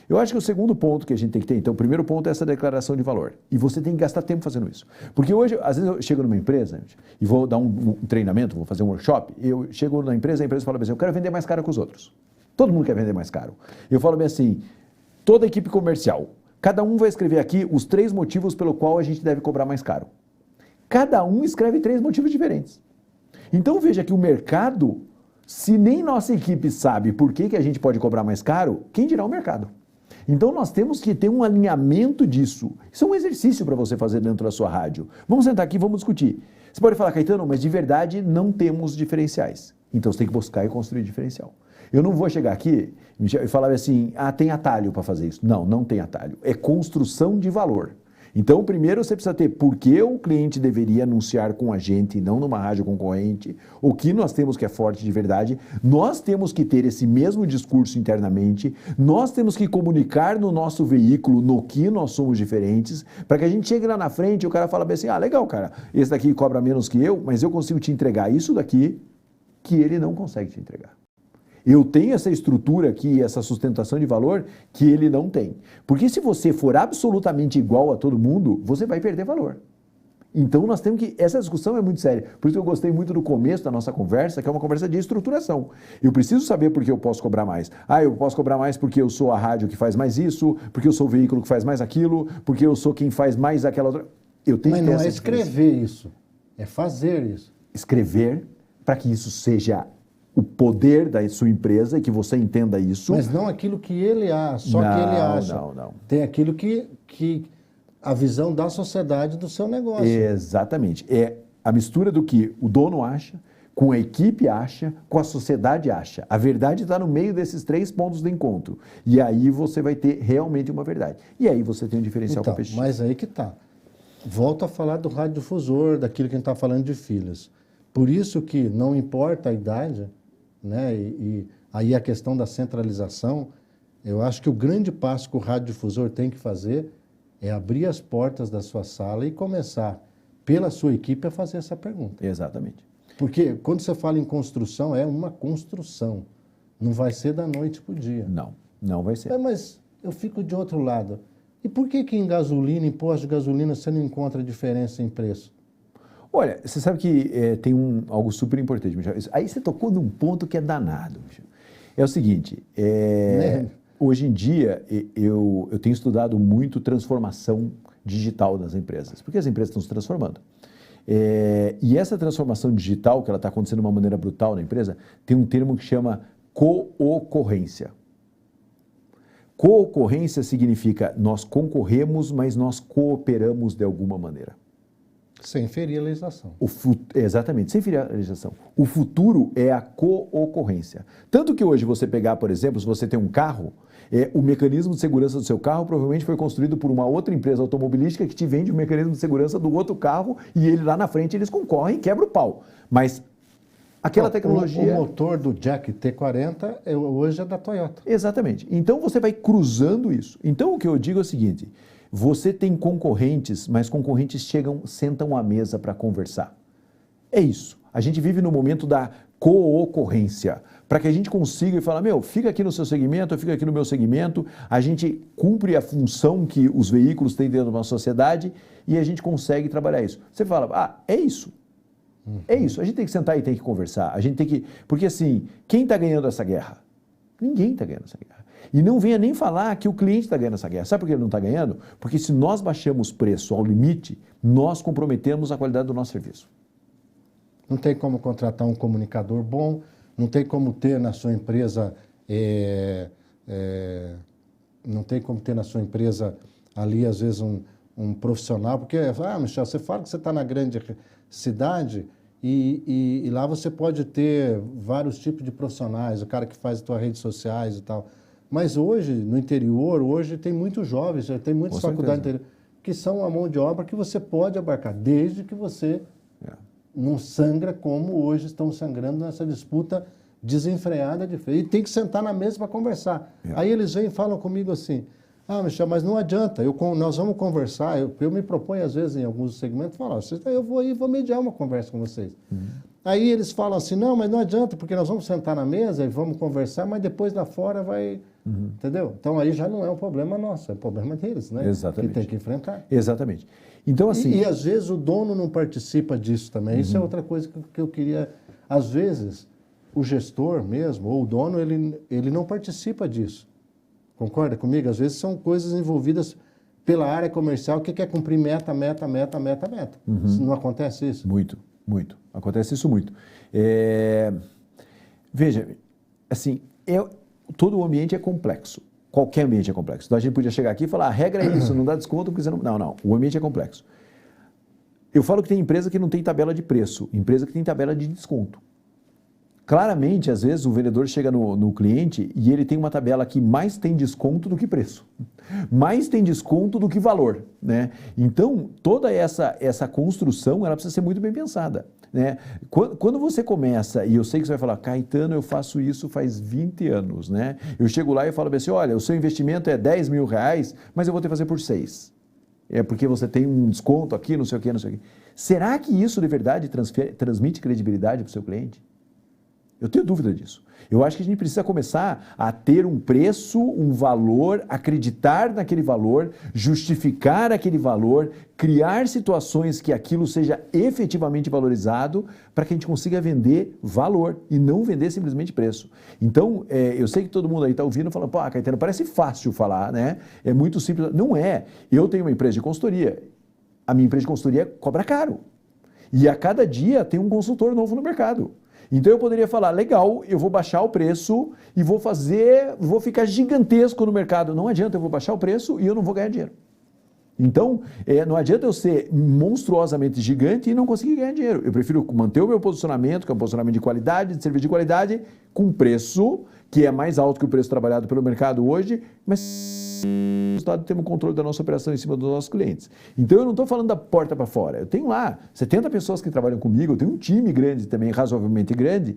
Eu acho que o segundo ponto que a gente tem que ter, então, o primeiro ponto é essa declaração de valor. E você tem que gastar tempo fazendo isso. Porque hoje, às vezes eu chego numa empresa e vou dar um treinamento, vou fazer um workshop, eu chego na empresa, a empresa fala assim, eu quero vender mais caro que os outros. Todo mundo quer vender mais caro. Eu falo bem assim, toda equipe comercial, Cada um vai escrever aqui os 3 motivos pelo qual a gente deve cobrar mais caro. Cada um escreve 3 motivos diferentes. Então veja que o mercado, se nem nossa equipe sabe por que a gente pode cobrar mais caro, quem dirá o mercado? Então nós temos que ter um alinhamento disso. Isso é um exercício para você fazer dentro da sua rádio. Vamos sentar aqui e vamos discutir. Você pode falar, Caetano, mas de verdade não temos diferenciais. Então você tem que buscar e construir diferencial. Eu não vou chegar aqui e falar assim, tem atalho para fazer isso. Não, não tem atalho. É construção de valor. Então, primeiro você precisa ter por que o cliente deveria anunciar com a gente, não numa rádio concorrente, o que nós temos que é forte de verdade. Nós temos que ter esse mesmo discurso internamente, nós temos que comunicar no nosso veículo no que nós somos diferentes, para que a gente chegue lá na frente e o cara fala bem assim, legal, cara, esse daqui cobra menos que eu, mas eu consigo te entregar isso daqui que ele não consegue te entregar. Eu tenho essa estrutura aqui, essa sustentação de valor que ele não tem. Porque se você for absolutamente igual a todo mundo, você vai perder valor. Então nós temos que... Essa discussão é muito séria. Por isso que eu gostei muito do começo da nossa conversa, que é uma conversa de estruturação. Eu preciso saber por que eu posso cobrar mais. Eu posso cobrar mais porque eu sou a rádio que faz mais isso, porque eu sou o veículo que faz mais aquilo, porque eu sou quem faz mais aquela outra... Eu tenho
Mas
que ter
não é
essa
escrever isso, é fazer isso.
Escrever para que isso seja o poder da sua empresa e que você entenda isso.
Mas não aquilo que ele acha, só que ele acha.
Não.
Tem aquilo que a visão da sociedade do seu negócio.
Exatamente. É a mistura do que o dono acha, com a equipe acha, com a sociedade acha. A verdade está no meio desses 3 pontos de encontro. E aí você vai ter realmente uma verdade. E aí você tem um diferencial competitivo.
Mas aí que está. Volto a falar do radiodifusor, daquilo que a gente está falando de filhos. Por isso que não importa a idade, né? E aí a questão da centralização, eu acho que o grande passo que o radiodifusor tem que fazer é abrir as portas da sua sala e começar, pela sua equipe, a fazer essa pergunta.
Exatamente.
Porque quando você fala em construção, é uma construção. Não vai ser da noite para o dia.
Não vai ser.
Mas eu fico de outro lado. E por que em gasolina, em posto de gasolina, você não encontra diferença em preço?
Olha, você sabe que tem algo super importante, Michel. Aí você tocou num ponto que é danado, Michel. É o seguinte, hoje em dia eu tenho estudado muito transformação digital das empresas, porque as empresas estão se transformando. E essa transformação digital, que ela está acontecendo de uma maneira brutal na empresa, tem um termo que chama co-ocorrência. Co-ocorrência significa nós concorremos, mas nós cooperamos de alguma maneira.
Sem ferir a legislação.
Exatamente, sem ferir a legislação. O futuro é a co-ocorrência. Tanto que hoje você pegar, por exemplo, se você tem um carro, o mecanismo de segurança do seu carro provavelmente foi construído por uma outra empresa automobilística que te vende o mecanismo de segurança do outro carro e ele lá na frente eles concorrem e quebra o pau. Mas aquela tecnologia...
O motor do Jack T40 hoje é da Toyota.
Exatamente. Então você vai cruzando isso. Então o que eu digo é o seguinte... Você tem concorrentes, mas concorrentes sentam à mesa para conversar. É isso. A gente vive no momento da co-ocorrência, para que a gente consiga e falar, fica aqui no seu segmento, eu fico aqui no meu segmento, a gente cumpre a função que os veículos têm dentro de uma sociedade e a gente consegue trabalhar isso. Você fala, é isso. É isso. A gente tem que sentar e tem que conversar. A gente tem que... Porque assim, quem está ganhando essa guerra? Ninguém está ganhando essa guerra. E não venha nem falar que o cliente está ganhando essa guerra. Sabe por que ele não está ganhando? Porque se nós baixamos preço ao limite, nós comprometemos a qualidade do nosso serviço.
Não tem como contratar um comunicador bom, não tem como ter na sua empresa, não tem como ter na sua empresa ali, às vezes, um profissional, porque, Michel, você fala que você está na grande cidade e lá você pode ter vários tipos de profissionais, o cara que faz as tuas redes sociais e tal. Mas hoje, no interior, tem muitos jovens, tem muitas faculdades interior, que são a mão de obra que você pode abarcar, desde que você não sangra como hoje estão sangrando nessa disputa desenfreada de freio. E tem que sentar na mesa para conversar. Aí eles vêm e falam comigo assim, Michel, mas não adianta, nós vamos conversar, eu me proponho às vezes em alguns segmentos, falar, eu vou mediar uma conversa com vocês. Aí eles falam assim, não, mas não adianta, porque nós vamos sentar na mesa e vamos conversar, mas depois lá fora vai... Entendeu? Então aí já não é um problema nosso, é um problema deles, né?
Exatamente.
Que tem que enfrentar.
Exatamente. Então, assim...
E às vezes o dono não participa disso também. Isso é outra coisa que eu queria... Às vezes, o gestor mesmo, ou o dono, ele não participa disso. Concorda comigo? Às vezes são coisas envolvidas pela área comercial que quer cumprir meta. Não acontece isso?
Muito, muito. Acontece isso muito. Veja, assim, todo o ambiente é complexo. Qualquer ambiente é complexo. Então a gente podia chegar aqui e falar, a regra é isso, não dá desconto porque você não... Não. O ambiente é complexo. Eu falo que tem empresa que não tem tabela de preço, empresa que tem tabela de desconto. Claramente, às vezes, o vendedor chega no cliente e ele tem uma tabela que mais tem desconto do que preço, mais tem desconto do que valor, né? Então, toda essa construção, ela precisa ser muito bem pensada, né? Quando você começa, e eu sei que você vai falar, Caetano, eu faço isso faz 20 anos, né? Eu chego lá e falo assim, olha, o seu investimento é 10 mil reais, mas eu vou ter que fazer por 6. É porque você tem um desconto aqui, não sei o quê, não sei o quê. Será que isso de verdade transmite credibilidade para o seu cliente? Eu tenho dúvida disso. Eu acho que a gente precisa começar a ter um preço, um valor, acreditar naquele valor, justificar aquele valor, criar situações que aquilo seja efetivamente valorizado para que a gente consiga vender valor e não vender simplesmente preço. Então, eu sei que todo mundo aí está ouvindo e falando, pô, Caetano, parece fácil falar, né? É muito simples. Não é. Eu tenho uma empresa de consultoria. A minha empresa de consultoria cobra caro. E a cada dia tem um consultor novo no mercado. Então eu poderia falar, legal, eu vou baixar o preço e vou ficar gigantesco no mercado. Não adianta, eu vou baixar o preço e eu não vou ganhar dinheiro. Então, não adianta eu ser monstruosamente gigante e não conseguir ganhar dinheiro. Eu prefiro manter o meu posicionamento, que é um posicionamento de qualidade, de serviço de qualidade, com preço que é mais alto que o preço trabalhado pelo mercado hoje, mas o resultado temos controle da nossa operação em cima dos nossos clientes. Então, eu não estou falando da porta para fora. Eu tenho lá 70 pessoas que trabalham comigo, eu tenho um time grande também, razoavelmente grande,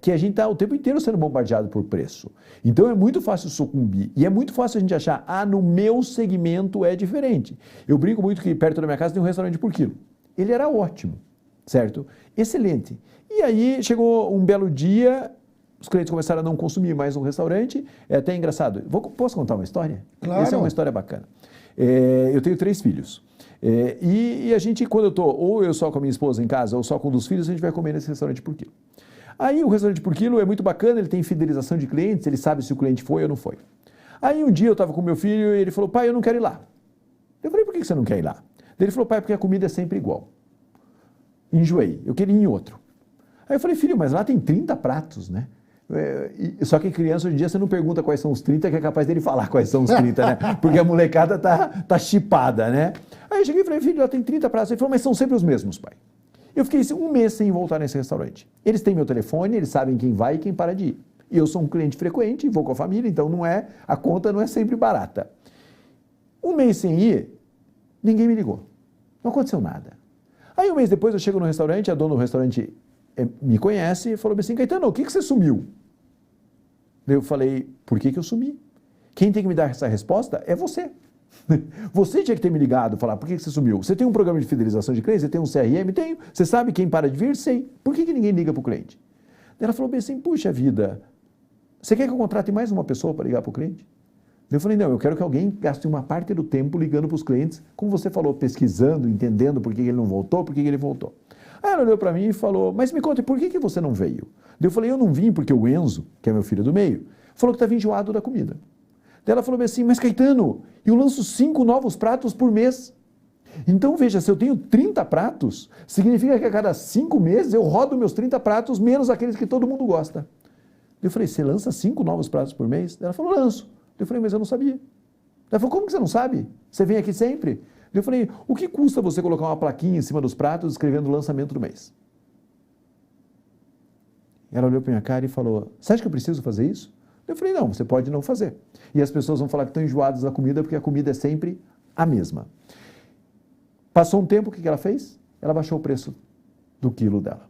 que a gente está o tempo inteiro sendo bombardeado por preço. Então, é muito fácil sucumbir. E é muito fácil a gente achar, no meu segmento é diferente. Eu brinco muito que perto da minha casa tem um restaurante por quilo. Ele era ótimo, certo? Excelente. E aí, chegou um belo dia... Os clientes começaram a não consumir mais no restaurante. É até engraçado. Posso contar uma história?
Claro.
Essa é uma história bacana. Eu tenho 3 filhos. E a gente, quando eu estou, ou eu só com a minha esposa em casa, ou só com um dos filhos, a gente vai comer nesse restaurante por quilo. Aí o restaurante por quilo é muito bacana, ele tem fidelização de clientes, ele sabe se o cliente foi ou não foi. Aí um dia eu estava com meu filho e ele falou, pai, eu não quero ir lá. Eu falei, por que você não quer ir lá? Ele falou, pai, porque a comida é sempre igual. Enjoei, eu queria ir em outro. Aí eu falei, filho, mas lá tem 30 pratos, né? Só que criança, hoje em dia, você não pergunta quais são os 30, que é capaz dele falar quais são os 30, né? Porque a molecada tá chipada, né? Aí eu cheguei e falei, filho, lá tem 30 pratos. Ele falou, mas são sempre os mesmos, pai. Eu fiquei um mês sem voltar nesse restaurante. Eles têm meu telefone, eles sabem quem vai e quem para de ir. E eu sou um cliente frequente, vou com a família, então a conta não é sempre barata. Um mês sem ir, ninguém me ligou. Não aconteceu nada. Aí um mês depois eu chego no restaurante, a dona do restaurante me conhece e falou assim, Caetano, o que você sumiu? Eu falei, por que eu sumi? Quem tem que me dar essa resposta é você. Você tinha que ter me ligado e falar, por que você sumiu? Você tem um programa de fidelização de clientes? Você tem um CRM? Tenho. Você sabe quem para de vir? Sei. Por que ninguém liga para o cliente? Ela falou bem assim, puxa vida, você quer que eu contrate mais uma pessoa para ligar para o cliente? Eu falei, não, eu quero que alguém gaste uma parte do tempo ligando para os clientes, como você falou, pesquisando, entendendo por que ele não voltou, por que ele voltou. Aí ela olhou para mim e falou, mas me conta, por que você não veio? Eu falei, eu não vim porque o Enzo, que é meu filho do meio, falou que estava enjoado da comida. Daí ela falou assim, mas Caetano, eu lanço 5 novos pratos por mês. Então veja, se eu tenho 30 pratos, significa que a cada 5 meses eu rodo meus 30 pratos, menos aqueles que todo mundo gosta. Eu falei, você lança 5 novos pratos por mês? Ela falou, lanço. Eu falei, mas eu não sabia. Ela falou, como que você não sabe? Você vem aqui sempre? Eu falei, o que custa você colocar uma plaquinha em cima dos pratos escrevendo o lançamento do mês? Ela olhou para minha cara e falou, você acha que eu preciso fazer isso? Eu falei, não, você pode não fazer. E as pessoas vão falar que estão enjoadas da comida porque a comida é sempre a mesma. Passou um tempo, o que ela fez? Ela baixou o preço do quilo dela.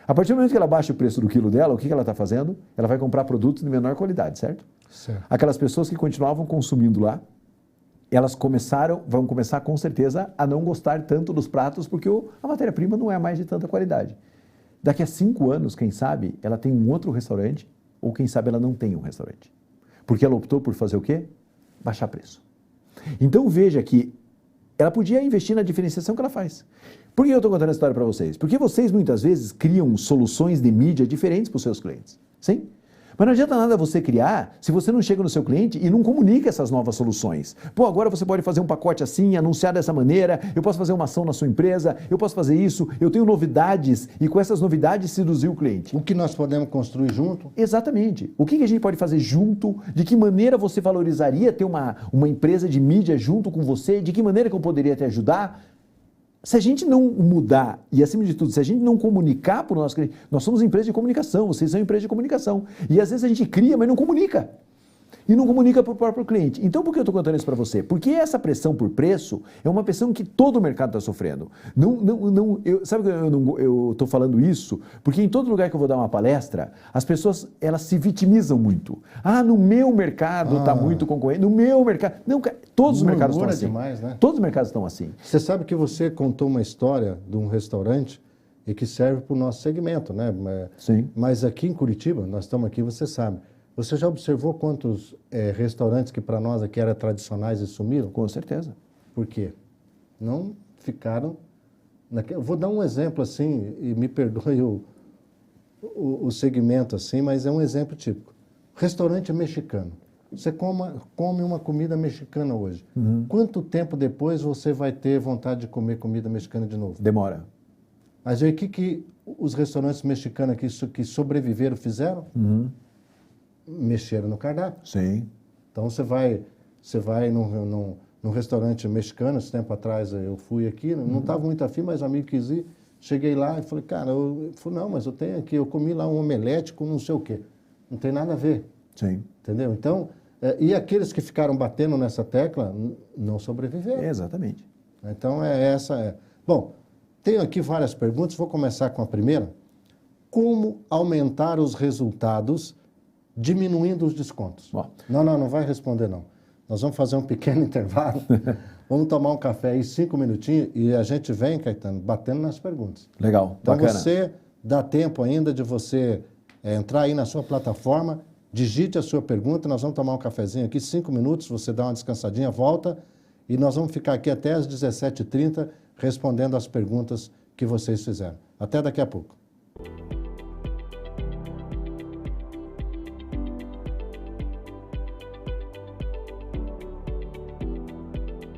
A partir do momento que ela baixa o preço do quilo dela, o que ela está fazendo? Ela vai comprar produtos de menor qualidade, certo?
Certo.
Aquelas pessoas que continuavam consumindo lá, elas vão começar com certeza a não gostar tanto dos pratos porque a matéria-prima não é mais de tanta qualidade. Daqui a 5 anos, quem sabe, ela tem um outro restaurante ou quem sabe ela não tem um restaurante. Porque ela optou por fazer o quê? Baixar preço. Então veja que ela podia investir na diferenciação que ela faz. Por que eu estou contando essa história para vocês? Porque vocês muitas vezes criam soluções de mídia diferentes para os seus clientes. Sim? Mas não adianta nada você criar se você não chega no seu cliente e não comunica essas novas soluções. Pô, agora você pode fazer um pacote assim, anunciar dessa maneira, eu posso fazer uma ação na sua empresa, eu posso fazer isso, eu tenho novidades e com essas novidades seduzir o cliente.
O que nós podemos construir junto?
Exatamente. O que a gente pode fazer junto? De que maneira você valorizaria ter uma empresa de mídia junto com você? De que maneira que eu poderia te ajudar? Se a gente não mudar e, acima de tudo, se a gente não comunicar para o nosso cliente, nós somos empresa de comunicação, vocês são empresa de comunicação. E às vezes a gente cria, mas não comunica. E não comunica para o próprio cliente. Então, por que eu estou contando isso para você? Porque essa pressão por preço é uma pressão que todo o mercado está sofrendo. Sabe que eu estou falando isso? Porque em todo lugar que eu vou dar uma palestra, as pessoas elas se vitimizam muito. Ah, no meu mercado está muito concorrente. No meu mercado... Não, todos os mercados estão assim.
Demais, né?
Todos os mercados estão assim.
Você sabe que você contou uma história de um restaurante e que serve para o nosso segmento, né?
Sim.
Mas aqui em Curitiba, nós estamos aqui, você sabe. Você já observou quantos restaurantes que para nós aqui eram tradicionais e sumiram?
Com certeza.
Por quê? Não ficaram... Eu vou dar um exemplo assim, e me perdoe o segmento assim, mas é um exemplo típico. Restaurante mexicano. Você come uma comida mexicana hoje.
Uhum.
Quanto tempo depois você vai ter vontade de comer comida mexicana de novo?
Demora.
Mas aí o que os restaurantes mexicanos aqui que sobreviveram fizeram?
Uhum.
Mexeram no cardápio.
Sim.
Então você vai num restaurante mexicano, esse tempo atrás eu fui aqui, não estava muito afim, mas o amigo quis ir. Cheguei lá e falei, cara, eu falei, não, mas eu tenho aqui, eu comi lá um omelete com não sei o quê. Não tem nada a ver.
Sim.
Entendeu? Então, e aqueles que ficaram batendo nessa tecla não sobreviveram.
Exatamente.
Então, Bom, tenho aqui várias perguntas, vou começar com a primeira. Como aumentar os resultados diminuindo os descontos?
Ó.
Não vai responder não. Nós vamos fazer um pequeno intervalo, vamos tomar um café aí, 5 minutinhos, e a gente vem, Caetano, batendo nas perguntas.
Legal,
então
bacana.
Você dá tempo ainda de você entrar aí na sua plataforma, digite a sua pergunta, nós vamos tomar um cafezinho aqui, 5 minutos, você dá uma descansadinha, volta, e nós vamos ficar aqui até às 17h30 respondendo as perguntas que vocês fizeram. Até daqui a pouco.